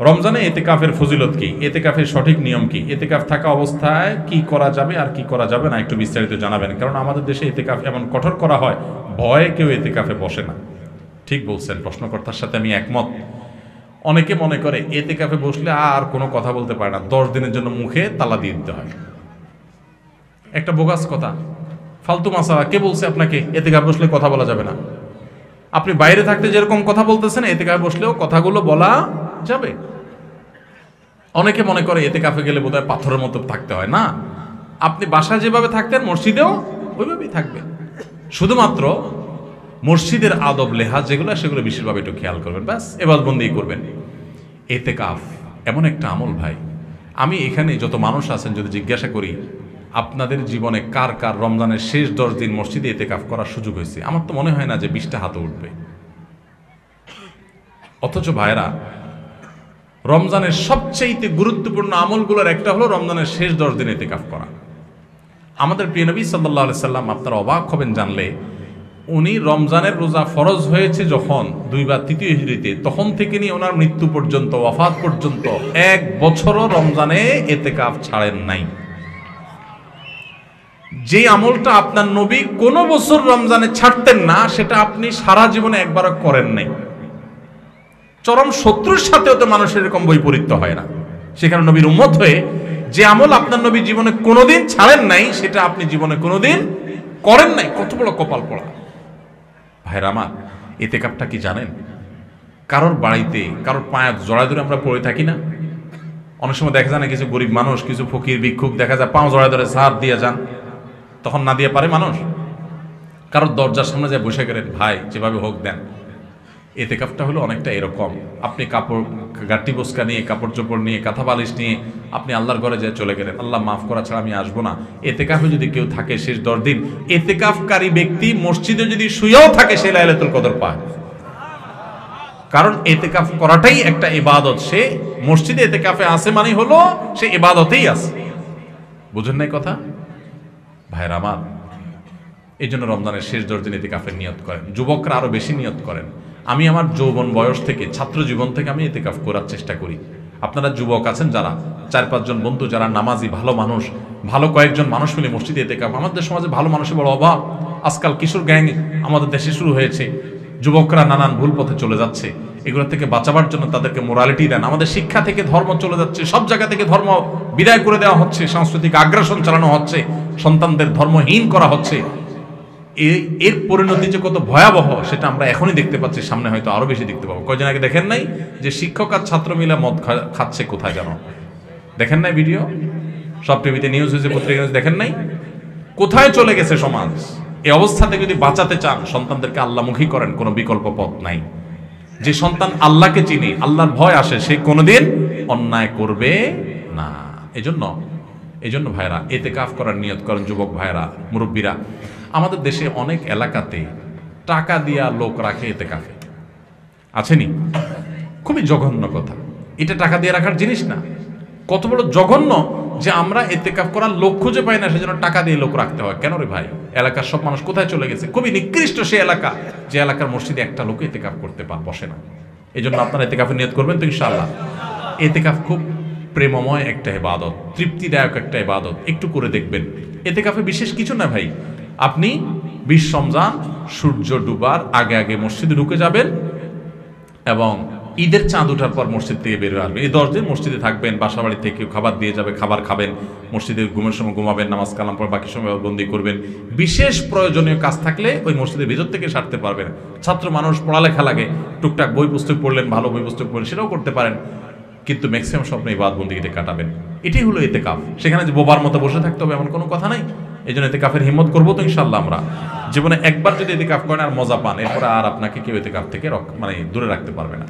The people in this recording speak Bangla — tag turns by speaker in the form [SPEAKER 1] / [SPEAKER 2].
[SPEAKER 1] রমজানে ইতিকাফের ফজিলত কি, ইতিকাফের সঠিক নিয়ম কি, ইতিকাফ থাকা অবস্থায় কি করা যাবে আর কি করা যাবে না একটু বিস্তারিত জানাবেন। কারণ আমাদের দেশে ইতিকাফ এমন কঠোর করা হয়, ভয়ে কেউ ইতিকাফে বসে না। ঠিক বলছেন, প্রশ্নকর্তার সাথে আমি একমত। অনেকে মনে করে ইতিকাফে বসলে আর কোনো কথা বলতে পারে না, 10 দিনের জন্য মুখে তালা দিয়ে দিতে হয়। একটা বোগাস কথা, ফালতু মাসালা। কে বলছে আপনাকে ইতিকাফে বসলে কথা বলা যাবে না? আপনি বাইরে থাকতে যেরকম কথা বলতেছেন ইতিকাফে বসলেও কথাগুলো বলা যাবে। অনেকে মনে করে ইতিকাফে গেলে বোধহয় পাথরের মতো থাকতে হয়। না, আপনি বাসায় যেভাবে থাকতেন মসজিদেও ওইভাবেই থাকবেন। শুধুমাত্র মসজিদের আদব লেহাজ যেগুলো, সেগুলো বিশেষভাবে একটু খেয়াল করবেন, ব্যাস এবাদতবন্দি করবেন। ইতিকাফ এমন একটা আমল ভাই, আমি এখানে যত মানুষ আছেন যদি জিজ্ঞাসা করি আপনাদের জীবনে কার কার রমজানের শেষ 10 দিন মসজিদে ইতিকাফ করার সুযোগ হয়েছে, আমার তো মনে হয় না যে 20টা হাতে উঠবে। অথচ ভাইরা, রমজানের সবচেয়ে গুরুত্বপূর্ণ আমলগুলোর একটা হলো রমজানের শেষ 10 দিন ইতিকাফ করা। আমাদের প্রিয় নবী সাল্লাল্লাহু আলাইহি সাল্লাম, আপনারা অবাক হবেন জানলে, উনি রমজানের রোজা ফরজ হয়েছে যখন 2 বা 3 হিজরিতে, তখন থেকে নিয়ে ওনার মৃত্যু পর্যন্ত, ওয়াফাত পর্যন্ত 1 বছরও রমজানে ইতিকাফ ছাড়েন নাই। যে আমলটা আপনার নবী কোনো বছর রমজানে ছাড়তেন না, সেটা আপনি সারা জীবনে একবারও করেন নাই। চরম শত্রুর সাথেও তো মানুষের এরকম বৈপরীত্য হয় না। সেখানে নবীর উম্মত হয়ে যে আমল আপনার নবী জীবনে কোনোদিন ছাড়েন নাই, সেটা আপনি জীবনে কোনোদিন করেন নাই। কত বড় কপাল পড়া ভাইরা আমার। ইতিকাফটা কি জানেন? কারোর বাড়িতে কারোর পায়ে জড়ায় ধরে আমরা পড়ে থাকি না? অনেক সময় দেখা যায় না, কিছু গরিব মানুষ, কিছু ফকির ভিক্ষুক দেখা যায় পাও জড়ায় ধরে সার দিয়ে যান, তখন না দিয়ে পারে মানুষ। কারোর দরজার সামনে যায় বসে গেলেন, ভাই যেভাবে হোক দেন। ইতিকাফটা হলো অনেকটা এরকম, আপনি কাপড় গাট্টি বোসকা নিয়ে, কাপড় চোপড় নিয়ে, কাঁথা বালিশ নিয়ে আপনি আল্লাহর ঘরে যেয়ে চলে গেলেন, আল্লাহ মাফ করা ছাড়া আমি আসবো না। ইতিকাফে যদি কেউ থাকে শেষ 10 দিন, ইতিকাফকারী ব্যক্তি মসজিদে যদি শুয়েও থাকে সে লাইলাতুল কদর পায়। কারণ ইতিকাফ করাটাই একটা ইবাদত। সে মসজিদে ইতিকাফে আছে মানে হলো সে ইবাদতেই আছে। বুঝেন নাই কথা ভাইরা আমার? এই জন্য রমজানের শেষ 10 দিন ইতিকাফের নিয়ত করেন। যুবকরা আরো বেশি নিয়ত করেন। আমি আমার যৌবন বয়স থেকে, ছাত্র জীবন থেকে আমি ইতিকাফ করার চেষ্টা করি। আপনারা যুবক আছেন যারা, 4-5 জন বন্ধু যারা নামাজি, ভালো মানুষ, ভালো কয়েকজন মানুষ মিলে মসজিদে ইতিকাফ। আমাদের সমাজে ভালো মানুষের বড় অভাব। আজকাল কিশোর গ্যাং আমাদের দেশে শুরু হয়েছে। যুবকরা নানান ভুল পথে চলে যাচ্ছে। এগুলো থেকে বাঁচাবার জন্য তাদেরকে মোরালিটি দেন। আমাদের শিক্ষা থেকে ধর্ম চলে যাচ্ছে, সব জায়গা থেকে ধর্ম বিদায় করে দেওয়া হচ্ছে, সাংস্কৃতিক আগ্রাসন চালানো হচ্ছে, সন্তানদের ধর্মহীন করা হচ্ছে। এর পরিণতি যে কত ভয়াবহ সেটা আমরা এখনই দেখতে পাচ্ছি, সামনে হয়তো আরো বেশি দেখতে পাবো। কয়দিন আগে দেখেন নাই যে শিক্ষক আর ছাত্র মিলে মদ খাচ্ছে কোথায় যেন? দেখেন নাই ভিডিও? সব টিভিতে নিউজ হয়েছে, পত্রিকা নিউজ, দেখেন নাই? কোথায় চলে গেছে সমাজ? এই অবস্থা থেকে যদি বাঁচাতে চান, সন্তানদেরকে আল্লাহমুখী করেন, কোনো বিকল্প পথ নাই। যে সন্তান আল্লাহকে চিনে, আল্লাহর ভয় আসে, সে কোনোদিন অন্যায় করবে না। এজন্য ভাইরা ইতিকাফ করার নিয়ত করেন। যুবক ভাইরা, মুরব্বীরা, আমাদের দেশে অনেক এলাকাতে টাকা দিয়া লোক রাখে ইতিকাফে, আছেনি? খুবই জঘন্য কথা। এটা টাকা দিয়ে রাখার জিনিস না। কত বড় জঘন্য যে আমরা ইতিকাফ করার লোক খুঁজে পাই না, সেজন্য টাকা দিয়ে লোক রাখতে হয়। কেন রে ভাই? এলাকার সব মানুষ কোথায় চলে গেছে? খুবই নিকৃষ্ট সে এলাকা, যে এলাকার মসজিদে একটা লোক ইতিকাফ করতে বসে না। এই জন্য আপনারা ইতিকাফের নিয়ত করবেন তো ইনশাআল্লাহ। ইতিকাফ খুব প্রেমময় একটা ইবাদত, তৃপ্তিদায়ক একটা ইবাদত। একটু করে দেখবেন। ইতিকাফে বিশেষ কিছু না ভাই। আপনি 20 রমজান সূর্য ডুবার আগে আগে মসজিদে ঢুকে যাবেন এবং ঈদের চাঁদ ওঠার পর মসজিদ থেকে বের হয়ে আসবেন। এই 10 দিন মসজিদে থাকবেন। বাসা বাড়ি থেকে কেউ খাবার দিয়ে যাবে, খাবার খাবেন। মসজিদের ঘুমের সময় ঘুমাবেন, নামাজ কালাম পর বাকি সময় বন্দি করবেন। বিশেষ প্রয়োজনীয় কাজ থাকলে ওই মসজিদের ভিতর থেকে সারতে পারবেন। ছাত্র মানুষ, পড়ালেখা লাগে, টুকটাক বই পুস্তক পড়লেন, ভালো বই পুস্তক পড়লেন, সেটাও করতে পারেন। কিন্তু ম্যাক্সিমাম স্বপ্ন ইবাদতবন্দিতে কাটাবেন। এটাই হলো ইতিকাফ। সেখানে যে বোবার মতো বসে থাকতে হবে এমন কোনো কথা নাই। এই জন্য ইতিকাফের হিম্মত করবো তো ইনশাআল্লাহ। আমরা জীবনে একবার যদি ইতিকাফ করেন আর মজা পান, এরপরে আর আপনাকে কেউ ইতিকাফ থেকে দূরে রাখতে পারবে না।